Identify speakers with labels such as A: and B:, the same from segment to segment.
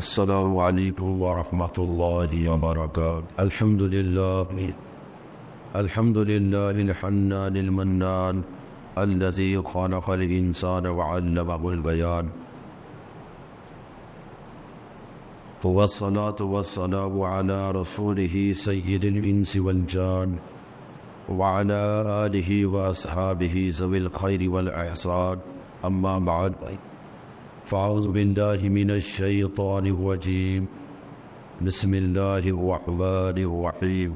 A: السلام علیکم ورحمۃ اللہ وبرکاتہ۔ الحمد للہ الحنان المنان الذي خلق الانسان وعلمه البیان، والصلاة والسلام على رسوله سید الانس والجان وعلى آلہ واصحابہ ذوی الخیر والاحسان، اما بعد فاعوذ باللہ من الشیطان الرجیم، بسم اللہ الرحمن الرحیم،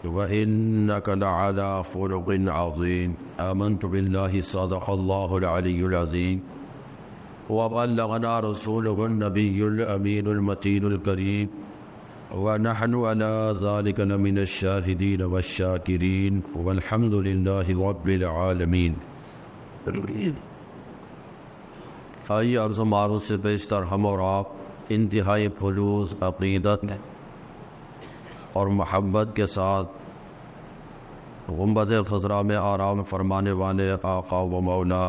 A: وَإِنَّكَ لَعَلَى خُلُقٍ عَظِيمٍ۔ آمنت باللہ صدق اللہ العلی العظیم، وبلغنا رسوله النبی الامین المتین الکریم، ونحن على ذلك لمن الشاہدین والشاکرین، والحمد للہ رب العالمین۔ آئیے عرض و معروض سے بیشتر ہم اور آپ انتہائی خلوص عقیدت اور محبت کے ساتھ گنبد خضرا میں آرام فرمانے والے آقا و مولا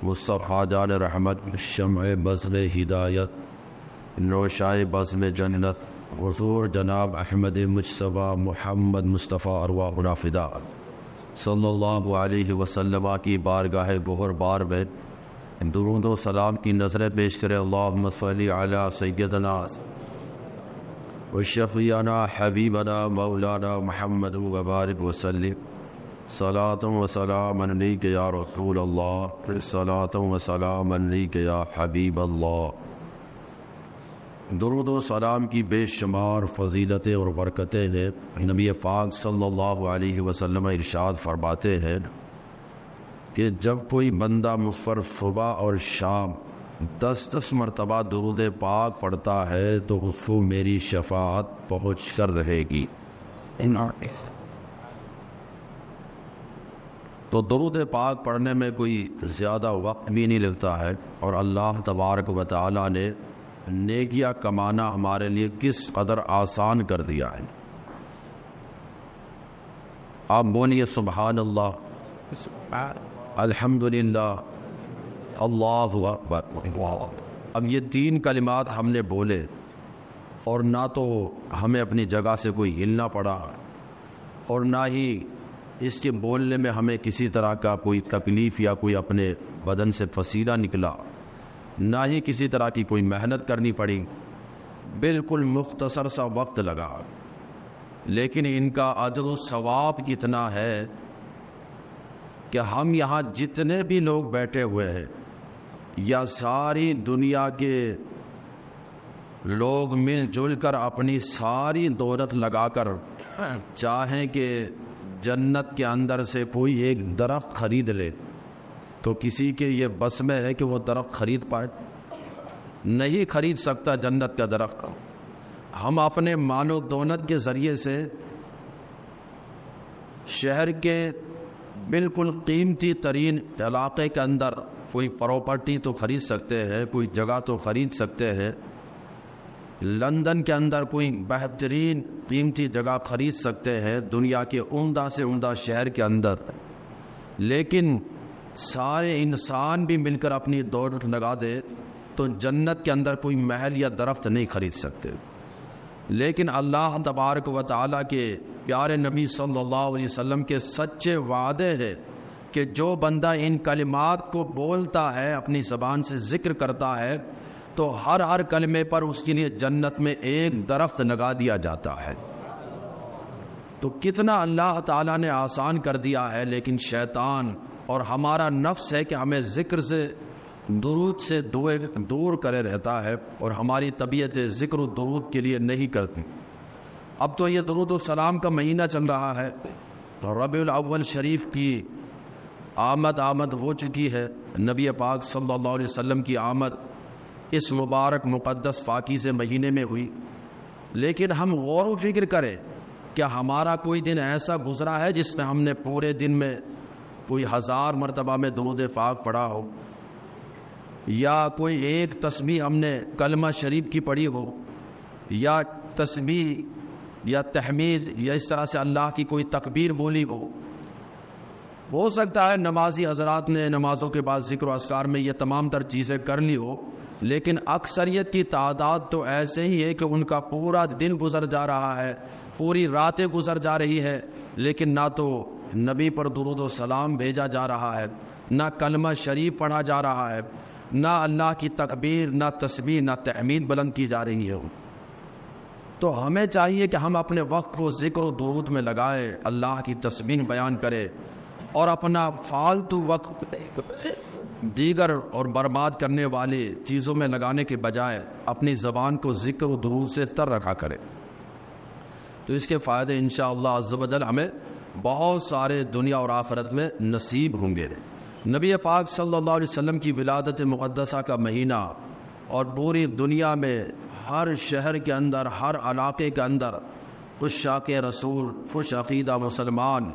A: مصطفیٰ جان رحمت، شمع بزم ہدایت، نوشائے بزم جنت، حضور جناب احمد مجتبیٰ محمد مصطفیٰ ارواحنا فدا صلی اللہ علیہ وسلم کی بارگاہ گہر بار میں درود و سلام کی نظریں پیش کرے۔ اللہم صلی علی سیدنا و شفیعنا حبیبنا مولانا محمد وبارک وسلم، صلاۃ و سلام علیک یا رسول اللہ، صلاۃ و سلام علیک یا حبیب اللہ۔ درود و سلام کی بے شمار فضیلتیں اور برکتیں ہیں۔ نبی پاک صلی اللہ علیہ وسلم ارشاد فرماتے ہیں کہ جب کوئی بندہ مجھ پر صبح اور شام 10 مرتبہ درود پاک پڑھتا ہے تو اس کو میری شفاعت پہنچ کر رہے گی۔ تو درود پاک پڑھنے میں کوئی زیادہ وقت بھی نہیں لگتا ہے، اور اللہ تبارک و تعالی نے نیکیاں کمانا ہمارے لیے کس قدر آسان کر دیا ہے۔ آپ بولیے سبحان اللہ، الحمدللہ، اللہ اکبر۔ اب یہ 3 کلمات ہم نے بولے، اور نہ تو ہمیں اپنی جگہ سے کوئی ہلنا پڑا، اور نہ ہی اس کے بولنے میں ہمیں کسی طرح کا کوئی تکلیف یا کوئی اپنے بدن سے پسینہ نکلا، نہ ہی کسی طرح کی کوئی محنت کرنی پڑی، بالکل مختصر سا وقت لگا، لیکن ان کا اجر و ثواب کتنا ہے کہ ہم یہاں جتنے بھی لوگ بیٹھے ہوئے ہیں یا ساری دنیا کے لوگ مل جل کر اپنی ساری دولت لگا کر چاہیں کہ جنت کے اندر سے کوئی ایک درخت خرید لے تو کسی کے یہ بس میں ہے کہ وہ درخت خرید پائے؟ نہیں خرید سکتا جنت کا درخت۔ ہم اپنے مال و دولت کے ذریعے سے شہر کے بالکل قیمتی ترین علاقے کے اندر کوئی پراپرٹی تو خرید سکتے ہیں، کوئی جگہ تو خرید سکتے ہیں، لندن کے اندر کوئی بہترین قیمتی جگہ خرید سکتے ہیں، دنیا کے عمدہ سے عمدہ شہر کے اندر، لیکن سارے انسان بھی مل کر اپنی دولت لگا دے تو جنت کے اندر کوئی محل یا درخت نہیں خرید سکتے۔ لیکن اللہ تبارک و تعالیٰ کے پیارے نبی صلی اللہ علیہ وسلم کے سچے وعدے ہیں کہ جو بندہ ان کلمات کو بولتا ہے، اپنی زبان سے ذکر کرتا ہے، تو ہر کلمے پر اس کے لیے جنت میں ایک درخت لگا دیا جاتا ہے۔ تو کتنا اللہ تعالیٰ نے آسان کر دیا ہے، لیکن شیطان اور ہمارا نفس ہے کہ ہمیں ذکر سے، درود سے دور کرے رہتا ہے، اور ہماری طبیعت ذکر و درود کے لیے نہیں کرتی۔ اب تو یہ درود و سلام کا مہینہ چل رہا ہے، ربیع الاول شریف کی آمد ہو چکی ہے، نبی پاک صلی اللہ علیہ وسلم کی آمد اس مبارک مقدس پاکیزہ مہینے میں ہوئی، لیکن ہم غور و فکر کریں کیا ہمارا کوئی دن ایسا گزرا ہے جس میں ہم نے پورے دن میں کوئی 1000 مرتبہ میں درود پاک پڑھا ہو، یا کوئی ایک تسبیح ہم نے کلمہ شریف کی پڑھی ہو، یا تسبیح یا تحمید یا اس طرح سے اللہ کی کوئی تکبیر بولی ہو، ہو سکتا ہے نمازی حضرات نے نمازوں کے بعد ذکر و اذکار میں یہ تمام تر چیزیں کر لی ہو، لیکن اکثریت کی تعداد تو ایسے ہی ہے کہ ان کا پورا دن گزر جا رہا ہے، پوری راتیں گزر جا رہی ہے، لیکن نہ تو نبی پر درود و سلام بھیجا جا رہا ہے، نہ کلمہ شریف پڑھا جا رہا ہے، نہ اللہ کی تکبیر، نہ تسبیح، نہ تحمید بلند کی جا رہی ہے۔ تو ہمیں چاہیے کہ ہم اپنے وقت کو ذکر و درود میں لگائیں، اللہ کی تسبیح بیان کریں، اور اپنا فالتو وقت دیگر اور برباد کرنے والی چیزوں میں لگانے کے بجائے اپنی زبان کو ذکر و درود سے تر رکھا کرے، تو اس کے فائدے انشاءاللہ عز و جل ہمیں بہت سارے دنیا اور آخرت میں نصیب ہوں گے۔ نبی پاک صلی اللہ علیہ وسلم کی ولادت مقدسہ کا مہینہ، اور پوری دنیا میں ہر شہر کے اندر، ہر علاقے کے اندر عشاق رسول، خوش عقیدہ مسلمان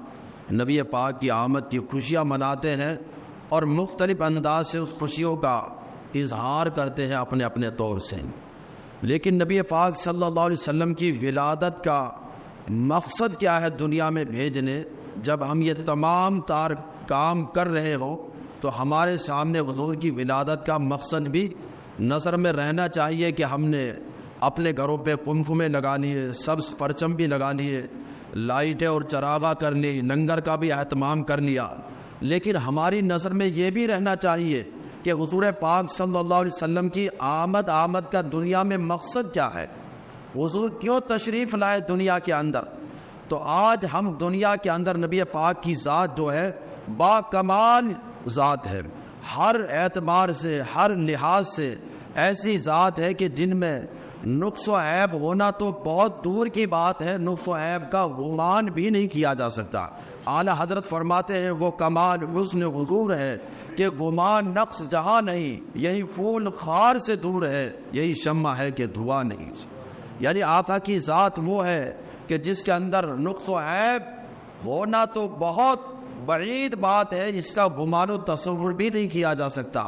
A: نبی پاک کی آمد کی خوشیاں مناتے ہیں، اور مختلف انداز سے اس خوشیوں کا اظہار کرتے ہیں اپنے اپنے طور سے۔ لیکن نبی پاک صلی اللہ علیہ وسلم کی ولادت کا مقصد کیا ہے دنیا میں بھیجنے؟ جب ہم یہ تمام تار کام کر رہے ہو تو ہمارے سامنے حضور کی ولادت کا مقصد بھی نظر میں رہنا چاہیے کہ ہم نے اپنے گھروں پہ قمقمے لگا لیے، سبز پرچم بھی لگا لیے، لائٹیں اور چراغاں کر لی، لنگر کا بھی اہتمام کر لیا، لیکن ہماری نظر میں یہ بھی رہنا چاہیے کہ حضور پاک صلی اللہ علیہ وسلم کی آمد کا دنیا میں مقصد کیا ہے، حضور کیوں تشریف لائے دنیا کے اندر۔ تو آج ہم دنیا کے اندر نبی پاک کی ذات جو ہے با کمال ذات ہے، ہر اعتبار سے، ہر لحاظ سے ایسی ذات ہے کہ جن میں نقص و عیب ہونا تو بہت دور کی بات ہے، نقص و عیب کا گمان بھی نہیں کیا جا سکتا۔ اعلیٰ حضرت فرماتے ہیں وہ کمال حسن حضور ہے کہ گمان نقص جہاں نہیں، یہی پھول خار سے دور ہے، یہی شمع ہے کہ دھواں نہیں۔ یعنی آقا کی ذات وہ ہے کہ جس کے اندر نقص و عیب ہونا تو بہت بعید بات ہے، اس کا گمان و تصور بھی نہیں کیا جا سکتا۔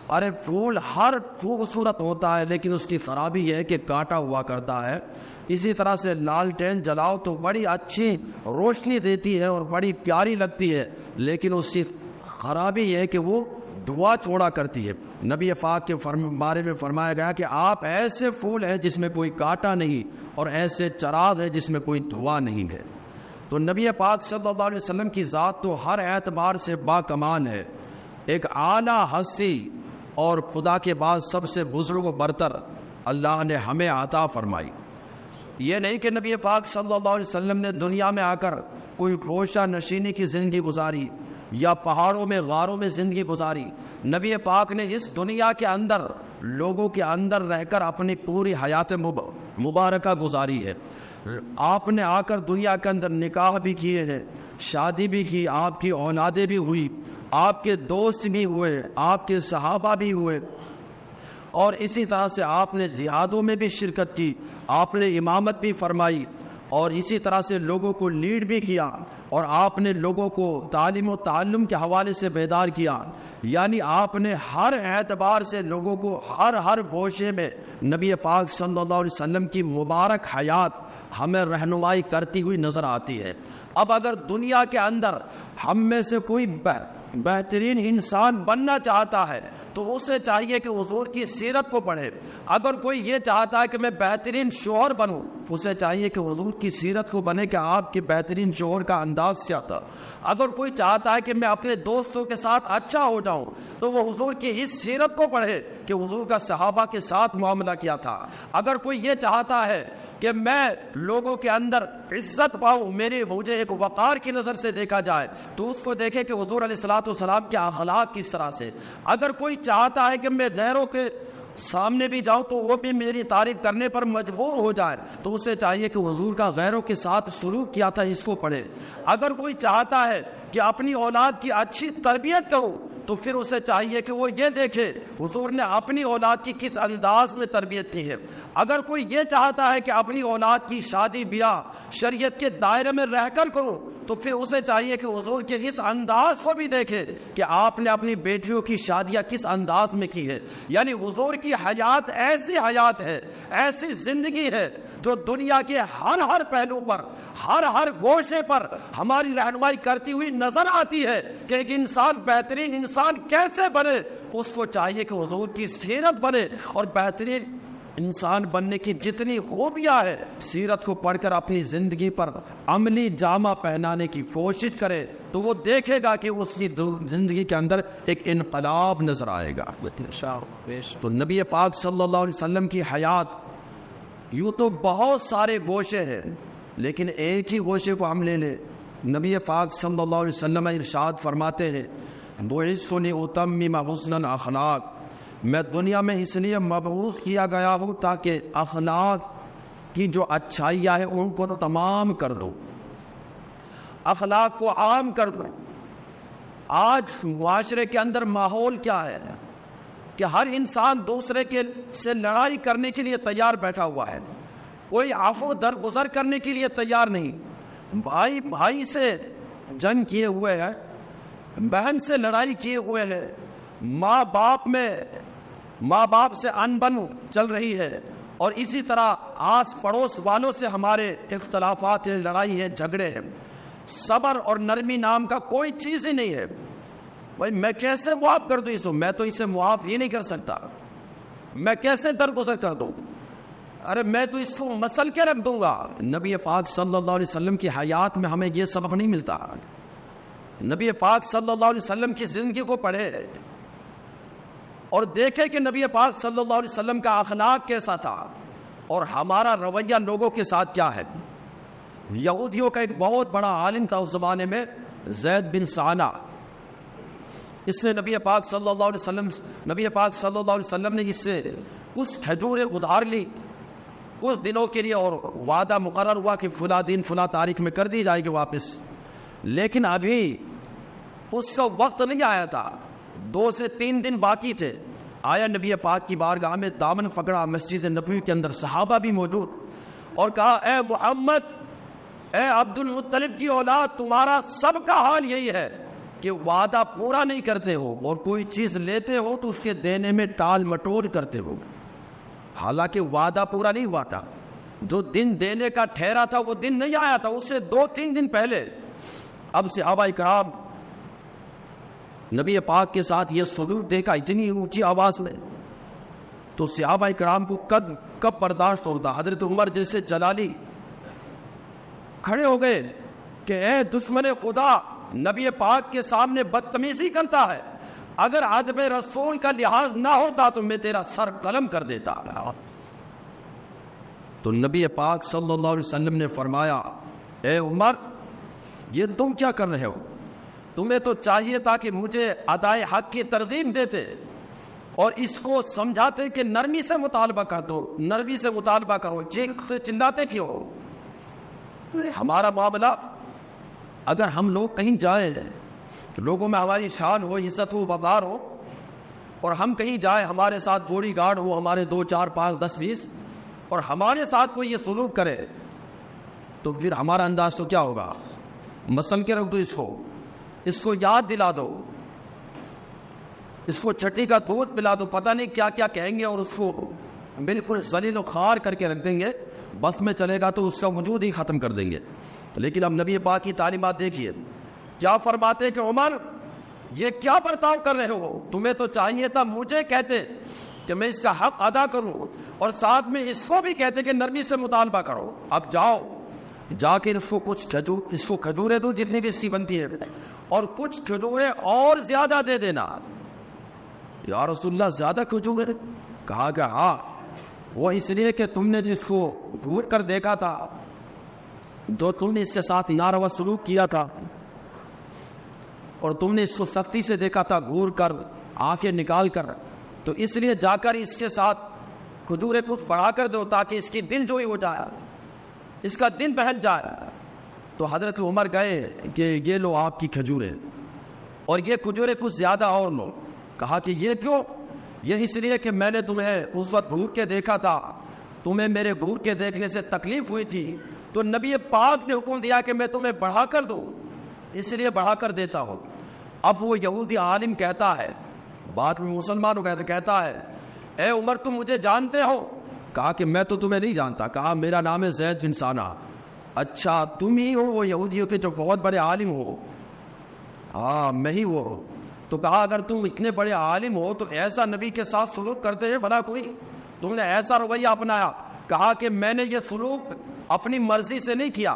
A: ارے پھول ہر خوبصورت ہوتا ہے، لیکن اس کی خرابی یہ ہے کہ کاٹا ہوا کرتا ہے۔ اسی طرح سے لالٹین جلاؤ تو بڑی اچھی روشنی دیتی ہے اور بڑی پیاری لگتی ہے، لیکن اس کی خرابی یہ ہے کہ وہ دھواں چھوڑا کرتی ہے۔ نبی پاک کے بارے میں فرمایا گیا کہ آپ ایسے پھول ہیں جس میں کوئی کاٹا نہیں، اور ایسے چراغ ہے جس میں کوئی دھواں نہیں ہے۔ تو نبی پاک صلی اللہ علیہ وسلم کی ذات تو ہر اعتبار سے با کمال ہے، ایک اعلیٰ ہستی، اور خدا کے بعد سب سے بزرگ و برتر اللہ نے ہمیں عطا فرمائی۔ یہ نہیں کہ نبی پاک صلی اللہ علیہ وسلم نے دنیا میں آ کر کوئی گوشہ نشینی کی زندگی گزاری یا پہاڑوں میں غاروں میں زندگی گزاری۔ نبی پاک نے اس دنیا کے اندر لوگوں کے اندر رہ کر اپنی پوری حیات مبارکہ گزاری ہے۔ آپ نے آ کر دنیا کے اندر نکاح بھی کیے ہیں، شادی بھی کی، آپ کی اولادیں بھی ہوئی، آپ کے دوست بھی ہوئے، آپ کے صحابہ بھی ہوئے، اور اسی طرح سے آپ نے جہادوں میں بھی شرکت کی، آپ نے امامت بھی فرمائی، اور اسی طرح سے لوگوں کو لیڈ بھی کیا، اور آپ نے لوگوں کو تعلیم و تعلم کے حوالے سے بیدار کیا۔ یعنی آپ نے ہر اعتبار سے لوگوں کو ہر گوشے میں نبی پاک صلی اللہ علیہ وسلم کی مبارک حیات ہمیں رہنمائی کرتی ہوئی نظر آتی ہے۔ اب اگر دنیا کے اندر ہم میں سے کوئی بہترین انسان بننا چاہتا ہے تو اسے چاہیے کہ حضور کی سیرت کو پڑھے۔ اگر کوئی یہ چاہتا ہے کہ میں بہترین شوہر بنوں، اسے چاہیے کہ حضور کی سیرت کو بنے کہ آپ کے بہترین شوہر کا انداز کیا تھا۔ اگر کوئی چاہتا ہے کہ میں اپنے دوستوں کے ساتھ اچھا ہو جاؤں تو وہ حضور کی اس سیرت کو پڑھے کہ حضور کا صحابہ کے ساتھ معاملہ کیا تھا۔ اگر کوئی یہ چاہتا ہے کہ میں لوگوں کے اندر عزت پاؤں، مجھے ایک وقار کی نظر سے دیکھا جائے، تو اس کو دیکھے کہ حضور علیہ الصلوۃ والسلام کے اخلاق کس طرح سے۔ اگر کوئی چاہتا ہے کہ میں غیروں کے سامنے بھی جاؤں تو وہ بھی میری تعریف کرنے پر مجبور ہو جائے، تو اسے چاہیے کہ حضور کا غیروں کے ساتھ سلوک کیا تھا، اس کو پڑھے۔ اگر کوئی چاہتا ہے کہ اپنی اولاد کی اچھی تربیت کروں تو پھر اسے چاہیے کہ وہ یہ دیکھے حضور نے اپنی اولاد کی کس انداز میں تربیت کی ہے۔ اگر کوئی یہ چاہتا ہے کہ اپنی اولاد کی شادی بیاہ شریعت کے دائرے میں رہ کر کروں تو پھر اسے چاہیے کہ حضور کے اس انداز کو بھی دیکھے کہ آپ نے اپنی بیٹیوں کی شادیاں کس انداز میں کی ہے۔ یعنی حضور کی حیات ایسی حیات ہے، ایسی زندگی ہے جو دنیا کے ہر پہلو پر، ہر گوشے پر ہماری رہنمائی کرتی ہوئی نظر آتی ہے کہ ایک انسان بہترین انسان کیسے بنے۔ اس کو چاہیے کہ حضور کی سیرت بنے، اور بہترین انسان بننے کی جتنی خوبیاں ہے سیرت کو پڑھ کر اپنی زندگی پر عملی جامہ پہنانے کی کوشش کرے، تو وہ دیکھے گا کہ اس کی زندگی کے اندر ایک انقلاب نظر آئے گا۔ تو نبی پاک صلی اللہ علیہ وسلم کی حیات یوں تو بہت سارے گوشے ہیں، لیکن ایک ہی گوشے کو ہم لے لیں۔ نبی پاک صلی اللہ علیہ وسلم ارشاد فرماتے ہیں بعثت لأتمم حسن الاخلاق، میں دنیا میں اس لیے مبعوث کیا گیا ہوں تاکہ اخلاق کی جو اچھائیاں ہیں ان کو تو تمام کر دوں، اخلاق کو عام کر دوں۔ آج معاشرے کے اندر ماحول کیا ہے کہ ہر انسان دوسرے کے سے لڑائی کرنے کے لیے تیار بیٹھا ہوا ہے، کوئی عفو درگزر کرنے کے لیے تیار نہیں، بھائی سے جنگ کیے ہوئے ہے، بہن سے لڑائی کیے ہوئے ہے، ماں باپ سے انبن چل رہی ہے، اور اسی طرح آس پڑوس والوں سے ہمارے اختلافات ہیں، لڑائی ہے، جھگڑے ہیں۔ صبر اور نرمی نام کا کوئی چیز ہی نہیں ہے۔ بھائی میں کیسے معاف کر دوں اس کو؟ میں تو اسے معاف ہی نہیں کر سکتا، میں کیسے درگزر کر دوں؟ ارے میں تو اس کو مسل کے رکھ دوں گا۔ نبی پاک صلی اللہ علیہ وسلم کی حیات میں ہمیں یہ سبق نہیں ملتا۔ نبی پاک صلی اللہ علیہ وسلم کی زندگی کو پڑھے اور دیکھے کہ نبی پاک صلی اللہ علیہ وسلم کا اخلاق کیسا تھا اور ہمارا رویہ لوگوں کے ساتھ کیا ہے۔ یہودیوں کا ایک بہت بڑا عالم تھا اس زمانے میں، زید بن ثعلبہ۔ اس نے نبی پاک صلی اللہ علیہ وسلم نے اس سے کچھ کھجوریں ادھار لی کچھ دنوں کے لیے، اور وعدہ مقرر ہوا کہ فلاں دن فلاں تاریخ میں کر دی جائے گی واپس، لیکن ابھی اس کا وقت نہیں آیا تھا، 2 سے 3 دن باقی تھے۔ آیا نبی پاک کی بارگاہ میں، دامن پکڑا مسجد نبوی کے اندر، صحابہ بھی موجود، اور کہا اے محمد، اے عبد المطلب کی اولاد، تمہارا سب کا حال یہی ہے کہ وعدہ پورا نہیں کرتے ہو، اور کوئی چیز لیتے ہو تو اس کے دینے میں ٹال مٹول کرتے ہو۔ حالانکہ وعدہ پورا نہیں ہوا تھا، جو دن دینے کا ٹھہرا تھا وہ دن نہیں آیا تھا، اس سے 2-3 دن پہلے۔ اب صحابہ کرام نبی پاک کے ساتھ یہ سلوک دیکھا اتنی اونچی آواز میں، تو صحابہ کرام کو کب برداشت ہوتا۔ حضرت عمر جیسے جلالی کھڑے ہو گئے کہ اے دشمن خدا، نبی پاک کے سامنے بدتمیزی کرتا ہے، اگر ادب رسول کا لحاظ نہ ہوتا تو میں تیرا سر قلم کر دیتا۔ تو نبی پاک صلی اللہ علیہ وسلم نے فرمایا اے عمر، یہ تم کیا کر رہے ہو؟ تمہیں تو چاہیے تھا کہ مجھے ادائے حق کی ترغیب دیتے اور اس کو سمجھاتے کہ نرمی سے مطالبہ کر دو، نرمی سے مطالبہ کرو، چلاتے کیوں ہو؟ ہمارا معاملہ، اگر ہم لوگ کہیں جائیں، لوگوں میں ہماری شان ہو، عزت ہو، وقار ہو، اور ہم کہیں جائیں، ہمارے ساتھ باڈی گارڈ ہو، ہمارے 2 4 5 10 20، اور ہمارے ساتھ کوئی یہ سلوک کرے، تو پھر ہمارا انداز تو کیا ہوگا؟ مسل کے رکھ دو، اس کو یاد دلا دو، اس کو چھٹی کا دودھ پلا دو، پتہ نہیں کیا کیا کہیں گے، اور اس کو بالکل ذلیل و خوار کر کے رکھ دیں گے، بس میں چلے گا تو اس کا وجود ہی ختم کر دیں گے۔ لیکن اب نبی پاک کی تعلیمات دیکھیے، کیا فرماتے کہ عمر یہ کیا برتاؤ کر رہے ہو؟ تمہیں تو چاہیے تھا مجھے کہتے کہ میں اس کا حق ادا کروں، اور ساتھ میں اس کو بھی کہتے کہ نرمی سے مطالبہ کرو۔ اب جاؤ، جا کے اس کو کھجوریں دو جتنی بھی اس کی بنتی ہے، اور کچھ کھجوریں اور زیادہ دے دینا۔ یا رسول اللہ، زیادہ کھجوریں؟ کہا کہ ہاں، وہ اس لیے کہ تم نے جس کو گور کر دیکھا تھا، جو تم نے اس کے ساتھ ناروا سلوک کیا تھا، اور تم نے اس کو سختی سے دیکھا تھا گور کر، آنکھیں نکال کر، تو اس لیے جا کر اس کے ساتھ کھجوریں کچھ بڑھا کر دو تاکہ اس کی دل جوئی ہو جائے، اس کا دل بہل جائے۔ تو حضرت عمر گئے کہ یہ لو آپ کی کھجوریں، اور یہ کھجوریں کچھ زیادہ اور لو۔ کہا کہ یہ کیوں؟ یہ اس لیے کہ میں نے تمہیں اس وقت بھوک کے دیکھا تھا، تمہیں میرے بھوک کے دیکھنے سے تکلیف ہوئی تھی، تو نبی پاک نے حکم دیا کہ میں تمہیں بڑھا کر دوں، اس لیے بڑھا کر دیتا ہوں۔ اب وہ یہودی عالم کہتا ہے، بعد میں مسلمان ہو گیا تو کہتا ہے اے عمر، تم مجھے جانتے ہو؟ کہا کہ میں تو تمہیں نہیں جانتا. کہا میرا نام ہے زید بن ثانہ. اچھا تم ہی ہو وہ یہودیوں کے جو بہت بڑے عالم ہو؟ ہاں میں ہی وہ ہوں. تو کہا اگر تم اتنے بڑے عالم ہو تو ایسا نبی کے ساتھ سلوک کرتے ہیں بھلا کوئی؟ تم نے ایسا رویہ اپنایا. کہا کہ میں نے یہ سلوک اپنی مرضی سے نہیں کیا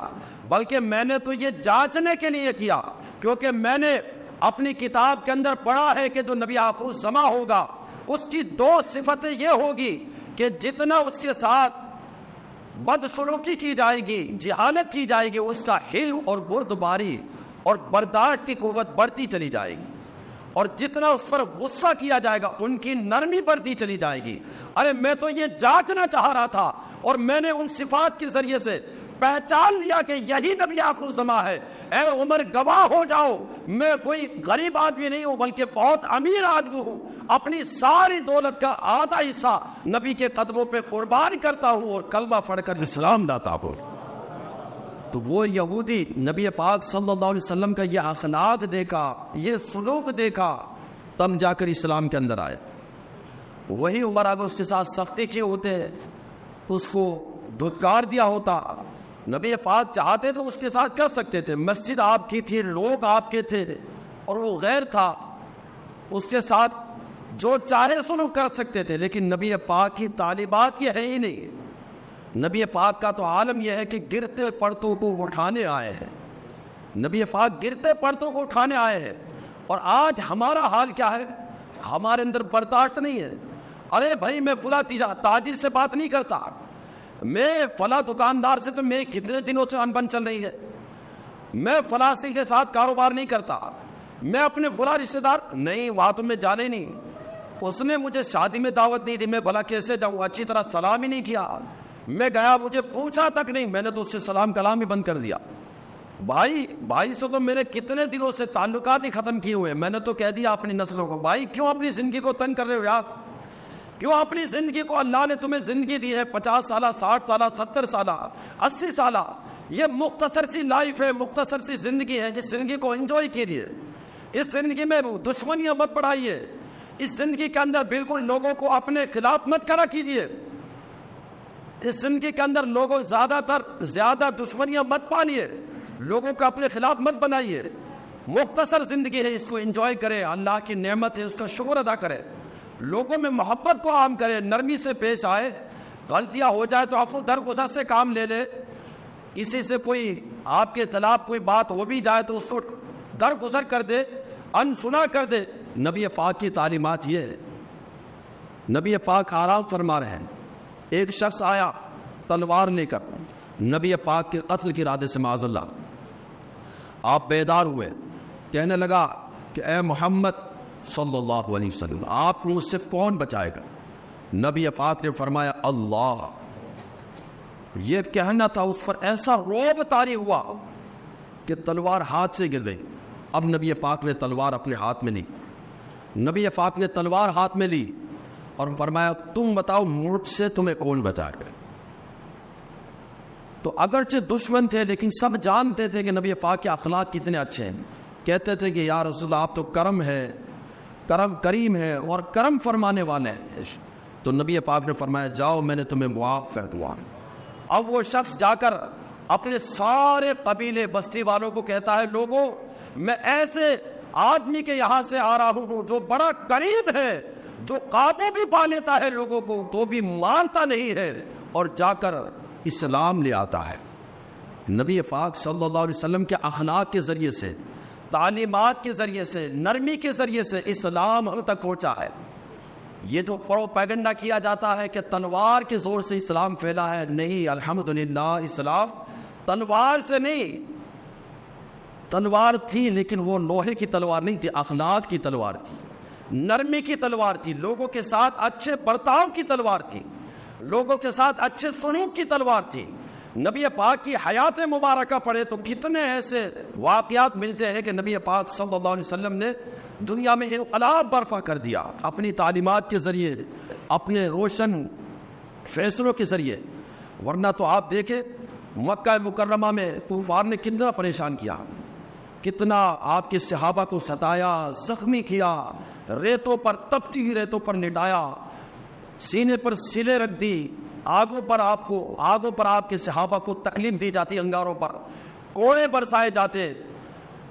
A: بلکہ میں نے تو یہ جانچنے کے لیے کیا, کیونکہ میں نے اپنی کتاب کے اندر پڑھا ہے کہ جو نبی آخر الزماں ہوگا اس کی 2 صفتیں یہ ہوگی کہ جتنا اس کے ساتھ بدسلوکی کی جائے گی, جہالت کی جائے گی, اس کا حلم اور بردباری اور برداشت کی قوت بڑھتی چلی جائے گی, اور جتنا اس پر غصہ کیا جائے گا ان کی نرمی بڑھتی چلی جائے گی. ارے میں تو یہ جانچنا چاہ رہا تھا اور میں نے ان صفات کے ذریعے سے پہچان لیا کہ یہی نبی آخر الزماں ہے. اے عمر گواہ ہو جاؤ, میں کوئی غریب آدمی نہیں ہوں بلکہ بہت امیر آدمی ہوں, اپنی ساری دولت کا آدھا حصہ نبی کے قدموں پہ قربان کرتا ہوں اور کلمہ پڑھ کر اسلام لاتا ہوں. تو وہ یہودی نبی پاک صلی اللہ علیہ وسلم کا یہ اخلاق دیکھا, یہ سلوک دیکھا, تب جا کر اسلام کے اندر آیا. وہی عمر اگر اس کے ساتھ سختی کیے ہوتے, اس کو دھتکار دیا ہوتا, نبی پاک چاہتے تو اس کے ساتھ کر سکتے تھے. مسجد آپ کی تھی, لوگ آپ کے تھے, اور وہ غیر تھا, اس کے ساتھ جو چاہے سلوک کر سکتے تھے. لیکن نبی پاک کی تعلیمات یہ ہے ہی نہیں. نبی پاک کا تو عالم یہ ہے کہ گرتے پرتوں کو اٹھانے آئے ہیں. نبی پاک گرتے پرتوں کو اٹھانے آئے ہیں. اور آج ہمارا حال کیا ہے؟ ہمارے اندر برداشت نہیں ہے. ارے بھائی میں فلاں تاجر سے بات نہیں کرتا, میں فلاں دکاندار سے تو میں کتنے دنوں سے انبن چل رہی ہے, میں فلاں کے ساتھ کاروبار نہیں کرتا, میں اپنے فلاں رشتہ دار نہیں, وہاں تو میں جانے نہیں, اس نے مجھے شادی میں دعوت نہیں دی, میں بھلا کیسے جاؤں, اچھی طرح سلام ہی نہیں کیا, میں گیا مجھے پوچھا تک نہیں, میں نے تو اس سے سلام کلام ہی بند کر دیا. بھائی سے تو میرے کتنے دنوں سے تعلقات ہی ختم کیے ہوئے. میں نے تو کہہ دیا اپنی نسلوں کو, بھائی کیوں اپنی زندگی کو تنگ کر رہے ہو یار؟ کیوں اپنی زندگی کو, اللہ نے تمہیں زندگی دی ہے 50 سالہ, 60 سالہ, 70 سالہ, 80 سالہ, یہ مختصر سی لائف ہے, مختصر سی زندگی ہے. جس زندگی کو انجوائے کیجیے. اس زندگی میں دشمنیاں مت بڑھائیے. اس زندگی کے اندر بالکل لوگوں کو اپنے خلاف مت کھڑا کیجیے. اس زندگی کے اندر لوگوں زیادہ دشمنیاں مت پالیے, لوگوں کو اپنے خلاف مت بنائیے. مختصر زندگی ہے, اس کو انجوائے کرے, اللہ کی نعمت ہے اس کا شکر ادا کرے, لوگوں میں محبت کو عام کرے, نرمی سے پیش آئے. غلطیاں ہو جائے تو آپ درگزر سے کام لے لے. کسی سے کوئی آپ کے خلاف کوئی بات ہو بھی جائے تو اس کو درگزر کر دے, انسنا کر دے. نبی پاک کی تعلیمات یہ ہے. نبی پاک آرام فرما رہے ہیں. ایک شخص آیا تلوار لے کر نبی پاک کے قتل کے ارادے سے, معاذ اللہ. آپ بیدار ہوئے, کہنے لگا کہ اے محمد صلی اللہ علیہ وسلم, آپ کو مجھ سے کون بچائے گا؟ نبی پاک نے فرمایا اللہ. یہ کہنا تھا, اس پر ایسا رعب طاری ہوا کہ تلوار ہاتھ سے گر گئی. اب نبی پاک نے تلوار اپنے ہاتھ میں لی. نبی پاک نے تلوار ہاتھ میں لی اور فرمایا تم بتاؤ مجھ سے تمہیں کون بچائے گا؟ تو اگرچہ دشمن تھے لیکن سب جانتے تھے کہ نبی پاک کے اخلاق کتنے اچھے ہیں. کہتے تھے کہ یا رسول اللہ آپ تو کریم ہے اور کرم فرمانے والے ہیں. تو نبی پاک نے فرمایا جاؤ میں نے تمہیں معاف کر دیا. اب وہ شخص جا کر اپنے سارے قبیلے بستی والوں کو کہتا ہے لوگوں میں ایسے آدمی کے یہاں سے آ رہا ہوں جو بڑا قریب ہے, جو قابو بھی پا لیتا ہے لوگوں کو تو بھی مانتا نہیں ہے, اور جا کر اسلام لے آتا ہے. نبی پاک صلی اللہ علیہ وسلم کے اخلاق کے ذریعے سے, تعلیمات کے ذریعے سے, نرمی کے ذریعے سے اسلام ہم تک پہنچا ہے. یہ جو پروپیگنڈا کیا جاتا ہے کہ تلوار کے زور سے اسلام پھیلا ہے, نہیں, الحمدللہ اسلام تلوار سے نہیں. تلوار تھی لیکن وہ لوہے کی تلوار نہیں تھی, اخلاق کی تلوار تھی, نرمی کی تلوار تھی, لوگوں کے ساتھ اچھے برتاؤ کی تلوار تھی, لوگوں کے ساتھ اچھے سلوک کی تلوار تھی. نبی پاک کی حیات مبارکہ پڑھے تو کتنے ایسے واقعات ملتے ہیں کہ نبی پاک صلی اللہ علیہ وسلم نے دنیا میں انقلاب برپا کر دیا اپنی تعلیمات کے ذریعے, اپنے روشن فیصلوں کے ذریعے. ورنہ تو آپ دیکھیں مکہ مکرمہ میں طوفان نے کتنا پریشان کیا, کتنا آپ کے صحابہ کو ستایا, زخمی کیا, ریتوں پر تپتی ہوئی ریتوں پر لٹایا, سینے پر سلے رکھ دی,
B: آگوں پر آپ کے صحابہ کو تکلیف دی جاتی، انگاروں پر کوڑے برسائے جاتے،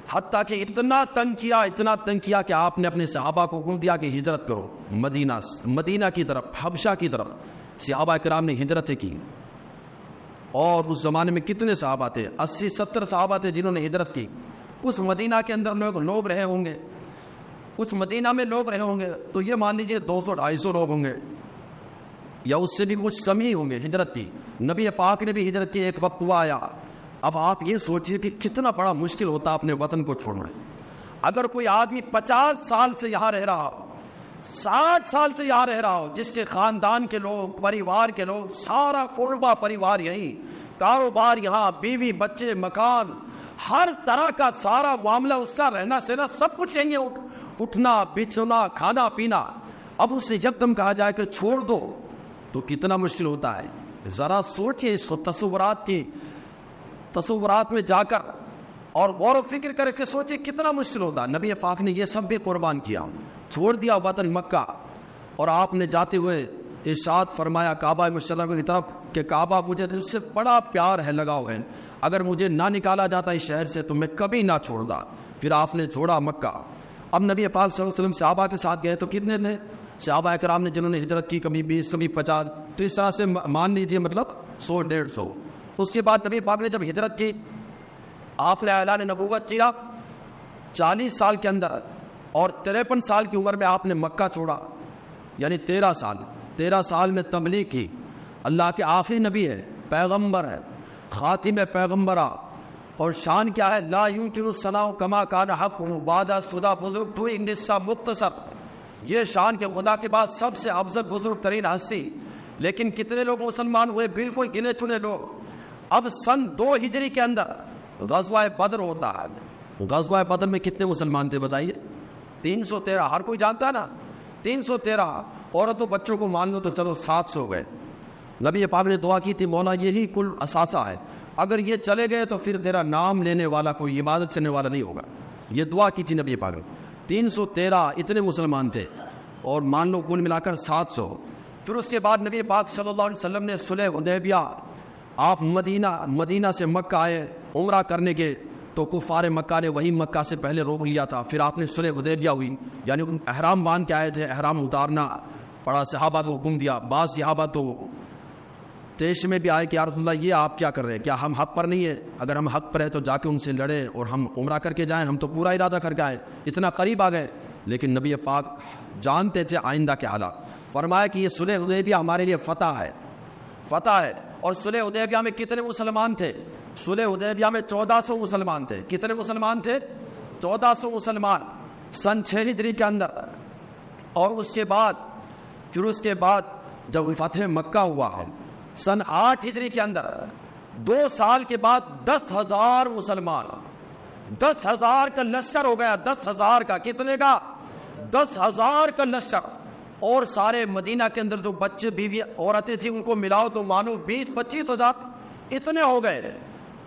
B: حتیٰ کہ اتنا تنگ کیا کہ آپ نے اپنے صحابہ کو حکم دیا کہ ہجرت کرو مدینہ کی طرف، حبشہ کی طرف۔ صحابہ کرام نے ہجرتیں کی، اور اس زمانے میں کتنے صحابہ تھے؟ 80-70 صحابہ تھے جنہوں نے ہجرت کی۔ اس مدینہ کے اندر لوگ رہے ہوں گے، اس مدینہ میں لوگ رہے ہوں گے تو یہ مان لیجیے 200-250 لوگ ہوں گے، یا اس سے بھی کچھ کم ہی ہوں گے ہجرت کی۔ نبی پاک نے بھی ہجرت کی، ایک وقت ہوا آیا۔ اب آپ یہ سوچئے کہ کتنا بڑا مشکل ہوتا اپنے وطن کو چھوڑنا۔ اگر کوئی آدمی 50 سال سے یہاں رہ رہا ہو، 60 سال سے یہاں رہ رہا ہو، جس کے خاندان کے لوگ، پریوار کے لوگ، سارا کنبہ پریوار یہی، کاروبار یہاں، بیوی بچے، مکان، ہر طرح کا سارا معاملہ اس کا، رہنا سہنا سب کچھ یہیں، اٹھنا بچھنا کھانا پینا۔ اب اسے یکدم کہا جائے کہ چھوڑ دو تو کتنا مشکل ہوتا ہے۔ ذرا سوچئے اس تصورات میں جا کر اور غور و فکر کر کے سوچئے کتنا مشکل ہوتا ہے۔ نبی پاک نے یہ سب بھی قربان کیا، چھوڑ دیا وطن مکہ، اور آپ نے جاتے ہوئے ارشاد فرمایا کعبہ مشرفہ کی طرف کہ کعبہ مجھے اس سے بڑا پیار ہے، لگاؤ ہے، اگر مجھے نہ نکالا جاتا اس شہر سے تو میں کبھی نہ چھوڑتا۔ پھر آپ نے چھوڑا مکہ۔ اب نبی پاک صلی اللہ علیہ وسلم صحابہ کے ساتھ گئے تو کتنے تھے؟ صحابہ کرام نے جنہوں نے ہجرت کی، کبھی 20 کبھی 50، تو اس طرح سے مان لیجیے مطلب 100-150۔ اس کے بعد نبی پاک نے جب ہجرت کی، آپ نے اعلان نبوت کیا 40 سال کے اندر، اور 53 سال کی عمر میں آپ نے مکہ چھوڑا، یعنی 13 سال میں تبلیغ کی۔ اللہ کے آخری نبی ہے، پیغمبر ہے، خاتم پیغمبرہ، اور شان کیا ہے؟ لا یمکن الثناء کما کان حقہ بعد خدا بزرگ تو انسا مختصر۔ یہ شان کے خدا کے بعد سب سے افضل بزرگ ترین ہستی، لیکن کتنے لوگ مسلمان ہوئے؟ بالکل گنے چنے لوگ۔ اب سن 2 ہجری کے اندر غزوہ بدر ہوتا ہے۔ غزوہ بدر میں کتنے مسلمان تھے بتائیے؟ 313، ہر کوئی جانتا ہے نا، 313 عورتوں بچوں کو مان لو تو چلو 700 گئے۔ نبی پاک نے دعا کی تھی مولا یہی کل اثاثہ ہے، اگر یہ چلے گئے تو پھر تیرا نام لینے والا کوئی عبادت کرنے والا نہیں ہوگا۔ یہ دعا کی تھی نبی پاک نے۔ 313 اتنے مسلمان تھے، اور مان لو کل ملا کر 700۔ پھر اس کے بعد نبی پاک صلی اللہ علیہ وسلم نے صلح حدیبیہ، آپ مدینہ سے مکہ آئے عمرہ کرنے کے، تو کفار مکہ نے وہی مکہ سے پہلے روک لیا تھا۔ پھر آپ نے صلح حدیبیہ ہوئی، یعنی احرام باندھ کے آئے تھے، احرام اتارنا پڑا، صحابہ کو حکم دیا۔ بعض صحابہ تو تیش میں بھی آئے کہ یا رسول اللہ یہ آپ کیا کر رہے ہیں، کیا ہم حق پر نہیں ہے؟ اگر ہم حق پر ہے تو جا کے ان سے لڑے اور ہم عمرہ کر کے جائیں، ہم تو پورا ارادہ کر کے آئے، اتنا قریب آ گئے۔ لیکن نبی پاک جانتے تھے آئندہ کے حالات، فرمایا کہ یہ صلح حدیبیہ ہمارے لیے فتح ہے۔ اور صلح حدیبیہ میں کتنے مسلمان تھے؟ صلح حدیبیہ میں 1400 مسلمان تھے۔ کتنے مسلمان تھے؟ 1400 مسلمان سن 6 ہجری کے اندر۔ اور اس کے بعد جب فتح مکہ ہوا ہے سن 8 ہجری کے اندر، 2 سال کے بعد 10,000 مسلمان، 10,000 کا لشکر ہو گیا۔ 10,000 کا، کتنے کا؟ 10,000 کا لشکر۔ اور سارے مدینہ کے اندر جو بچے بیوی عورتیں تھیں ان کو ملاؤ تو مانو 20-25 ہزار اتنے ہو گئے۔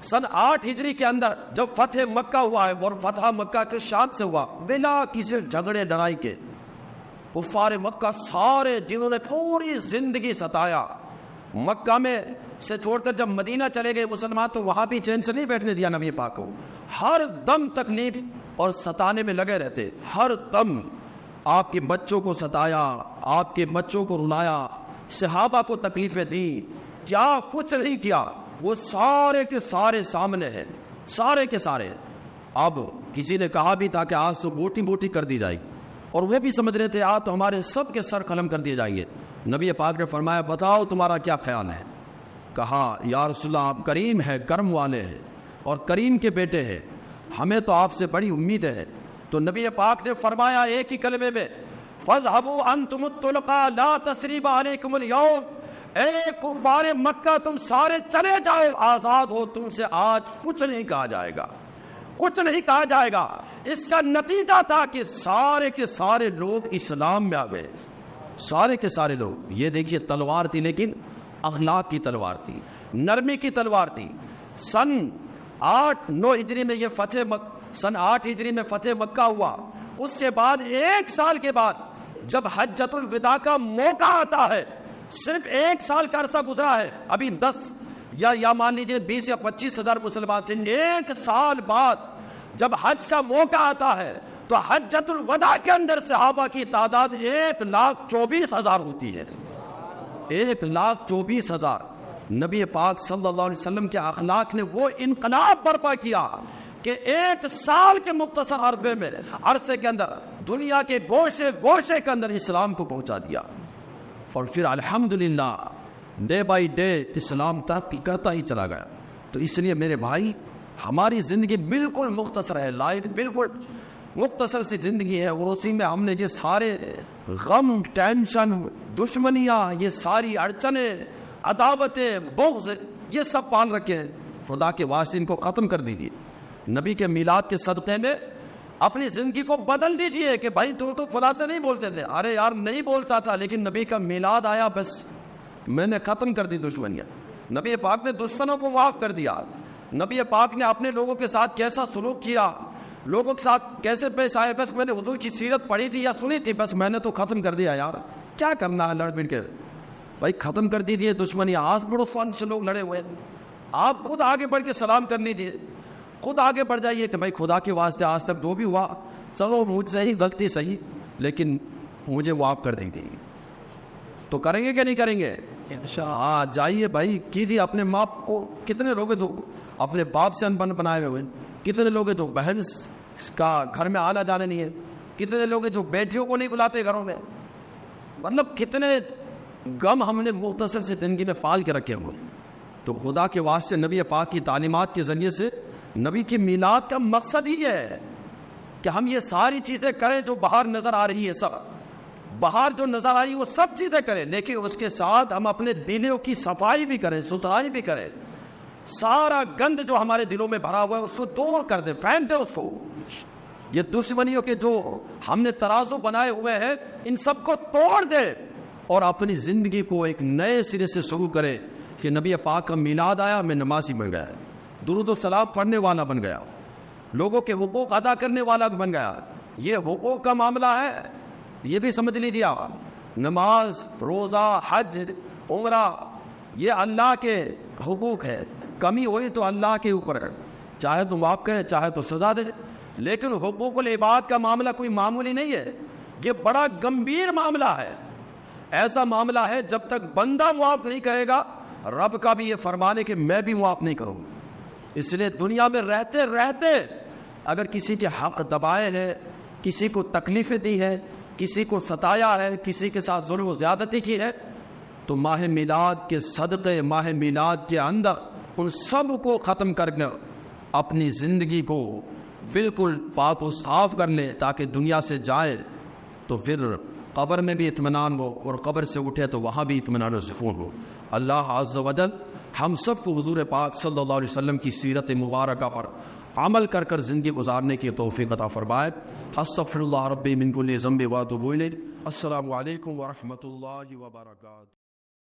B: سن 8 ہجری کے اندر جب فتح مکہ ہوا ہے، اور فتح مکہ کے شان سے ہوا بلا کسی جھگڑے لڑائی کے، کفار مکہ سارے جنہوں نے پوری زندگی ستایا، مکہ میں سے چھوڑ کر جب مدینہ چلے گئے مسلمان تو وہاں بھی چین سے نہیں بیٹھنے دیا نبی پاک کو، ہر دم تکلیف اور ستانے میں لگے رہتے، ہر دم آپ کے بچوں کو ستایا، آپ کے بچوں کو رلایا، صحابہ کو تکلیفیں دی، کیا کچھ نہیں کیا، وہ سارے کے سارے سامنے ہیں، سارے کے سارے۔ اب کسی نے کہا بھی تھا کہ آج تو بوٹی بوٹی کر دی جائے، اور وہ بھی سمجھ رہے تھے آج تو ہمارے سب کے سر قلم کر دیے جائیں گے۔ نبی پاک نے فرمایا بتاؤ تمہارا کیا خیال ہے؟ کہا یا رسول اللہ آپ کریم ہے، کرم والے ہیں اور کریم کے بیٹے ہیں، ہمیں تو آپ سے بڑی امید ہے۔ تو نبی پاک نے فرمایا ایک ہی کلمے میں فَاذْهَبُوا أَنْتُمُ الطُّلَقَاءُ لَا تَثْرِيبَ عَلَيْكُمُ الْيَوْمَ، اے کفار مکہ تم سارے چلے جاؤ، آزاد ہو، تم سے آج کچھ نہیں کہا جائے گا، کچھ نہیں کہا جائے گا۔ اس کا نتیجہ تھا کہ سارے کے سارے لوگ اسلام میں آ گئے، سارے کے سارے لوگ۔ یہ دیکھیے تلوار تھی، لیکن اخلاق کی تلوار تھی، نرمی کی تلوار تھی۔ سن 8-9 ہجری میں یہ سن 8 ہجری میں فتح مکہ ہوا۔ اس سے بعد 1 سال کے بعد جب حجۃ الوداع کا موقع آتا ہے، صرف 1 سال کا عرصہ گزرا ہے، ابھی 10 یا مان لیجیے 20 یا 25 ہزار مسلمان تھے. 1 سال بعد جب حج کا موقع آتا ہے تو حجۃ الوداع کے اندر صحابہ کی تعداد 1,24,000 ہوتی ہے. 1,24,000. نبی پاک صلی اللہ علیہ وسلم کے اخلاق نے وہ انقلاب برپا کیا کہ 1 سال کے مختصر عرصے کے اندر دنیا کے گوشے گوشے کے اندر اسلام کو پہنچا دیا. اور پھر الحمدللہ ڈے بائی ڈے اسلام ترقی کرتا ہی چلا گیا. تو اس لیے میرے بھائی ہماری زندگی بالکل مختصر ہے، لائف بالکل مختصر سی زندگی ہے، اور اسی میں ہم نے یہ سارے غم، ٹینشن، دشمنیاں، یہ ساری اڑچنیں، عداوتیں، بغض، یہ سب پال رکھے ہیں. خدا کے واسطے ان کو ختم کر دیجیے. نبی کے میلاد کے صدقے میں اپنی زندگی کو بدل دیجئے کہ بھائی تو فلاں سے نہیں بولتے تھے، ارے یار نہیں بولتا تھا، لیکن نبی کا میلاد آیا بس میں نے ختم کر دی دشمنیاں. نبی پاک نے دشمنوں کو معاف کر دیا. نبی پاک نے اپنے لوگوں کے ساتھ کیسا سلوک کیا، لوگوں کے ساتھ کیسے پیش آئے، بس میں نے حضور کی سیرت پڑھی تھی یا سنی تھی، بس میں نے تو ختم کر دیا. یار کیا کرنا ہے لڑ بڑ کے، بھائی ختم کر دیجیے دشمنیاں. آس پڑوس سے لوگ لڑے ہوئے ہیں، آپ خود آگے بڑھ کے سلام کر لیجیے، خود آگے بڑھ جائیے کہ بھائی خدا کے واسطے آج تک جو بھی ہوا چلو مجھ سے ہی غلطی صحیح، لیکن مجھے معاف کر دیں گے. تو کریں گے کہ نہیں کریں گے؟ ہاں جائیے بھائی کیجیے. اپنے ماں کو کتنے لوگ تو اپنے باپ سے انبن بنائے ہوئے، کتنے لوگ تو بہن کا گھر میں آنا جانے نہیں ہے، کتنے لوگ جو بیٹیوں کو نہیں بلاتے گھروں میں. مطلب کتنے غم ہم نے مختصر سے زندگی میں پال کے رکھے ہوئے. تو خدا کے واسطے نبی پاک کی تعلیمات کے ذریعے سے نبی کی میلاد کا مقصد ہی ہے کہ ہم یہ ساری چیزیں کریں جو باہر نظر آ رہی ہے، سب باہر جو نظر آ رہی ہے وہ سب چیزیں کریں، لیکن اس کے ساتھ ہم اپنے دلوں کی صفائی بھی کریں، ستھرائی بھی کریں. سارا گند جو ہمارے دلوں میں بھرا ہوا ہے اس کو دور کر دیں، پھینک دیں اس کو. یہ دشمنیوں کے جو ہم نے ترازو بنائے ہوئے ہیں ان سب کو توڑ دیں اور اپنی زندگی کو ایک نئے سرے سے شروع کرے کہ نبی پاک کا میلاد آیا، میں نمازی بن گیا، درود و سلام پڑھنے والا بن گیا، لوگوں کے حقوق ادا کرنے والا بن گیا. یہ حقوق کا معاملہ ہے، یہ بھی سمجھ لیجیے. نماز، روزہ، حج، عمرہ یہ اللہ کے حقوق ہے. کمی ہوئی تو اللہ کے اوپر ہے، چاہے تو معاف کرے چاہے تو سزا دے. لیکن حقوق العباد کا معاملہ کوئی معمولی نہیں ہے، یہ بڑا گمبھیر معاملہ ہے. ایسا معاملہ ہے جب تک بندہ معاف نہیں کرے گا رب کا بھی یہ فرمان ہے کہ میں بھی معاف نہیں کروں. اس لیے دنیا میں رہتے رہتے اگر کسی کے حق دبائے ہیں، کسی کو تکلیفیں دی ہے، کسی کو ستایا ہے، کسی کے ساتھ ظلم و زیادتی کی ہے، تو ماہ میلاد کے صدقے، ماہ میلاد کے اندر ان سب کو ختم کر کے اپنی زندگی کو بالکل پاک و صاف کر لے تاکہ دنیا سے جائے تو پھر قبر میں بھی اطمینان ہو اور قبر سے اٹھے تو وہاں بھی اطمینان و سکون ہو. اللہ عز و جل ہم سب کو حضور پاک صلی اللہ علیہ وسلم کی سیرت مبارکہ پر عمل کر کر زندگی گزارنے کی توفیق عطا فرمائے. استغفر اللہ ربی من کل ذنب و اتوب الیہ. السلام علیکم ورحمۃ اللہ وبرکاتہ.